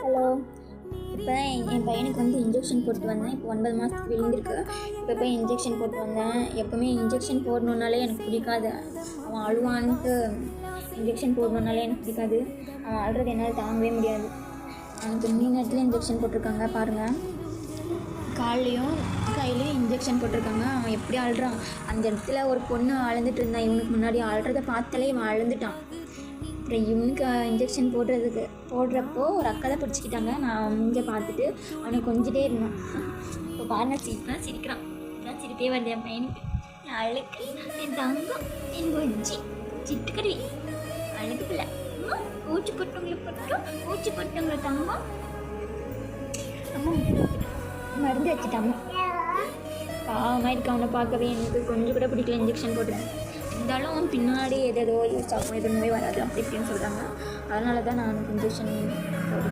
Hello. இப்போ என் பையனுக்கு injection போட்டு வந்தேன். இப்போ 9 மாதத்துக்கு விழுந்திருக்கு. இப்போ போய் இன்ஜெக்ஷன் போட்டு வந்தேன். எப்போவுமே இன்ஜெக்ஷன் போடணுன்னாலே எனக்கு பிடிக்காது. அவன் அழுவான்ட்டு இன்ஜெக்ஷன் போடணுன்னாலே எனக்கு பிடிக்காது. அவன் அழுறது என்னால் தாங்கவே முடியாது. அவனுக்கு 3 நேரத்தில் இன்ஜெக்ஷன் போட்டிருக்காங்க பாருங்கள். கால்லையும் கையிலையும் இன்ஜெக்ஷன் போட்டிருக்காங்க. அவன் எப்படி அழுறான். அந்த இடத்துல ஒரு பொண்ணு அழுந்துட்டு இருந்தான். இவனுக்கு முன்னாடி அழுறதை பார்த்தாலே இவன் அழுந்துட்டான். அப்புறம் இவனுக்கு இன்ஜெக்ஷன் போடுறப்போ ஒரு அக்கா தான் பிடிச்சிக்கிட்டாங்க. நான் இங்கே பார்த்துட்டு அவனை கொஞ்சிட்டே இருந்தான். இப்போ பாருங்க சிரிக்கிறான். இதான் சிரிப்பே வருது என் பையனுக்கு. என் அழுக்கு, என் தங்கம், என் கொஞ்சி சிட்டுக்கடி அழுக்கு பிள்ளை. ஊச்சி போட்டவங்களை தங்கம். அம்மா மருந்து வச்சுட்டாம்மா. பாவமாக இருக்கு அவனை பார்க்கவே. எனக்கு கொஞ்சம் கூட பிடிக்கல இன்ஜெக்ஷன் போட்டுருக்கேன். இருந்தாலும் பின்னாடி ஏதோ யூஸ் ஆகும், எதுவுமே வராது அப்படி இப்படின்னு சொல்கிறாங்க. அதனால தான் நான் இன்ஜெக்ஷன்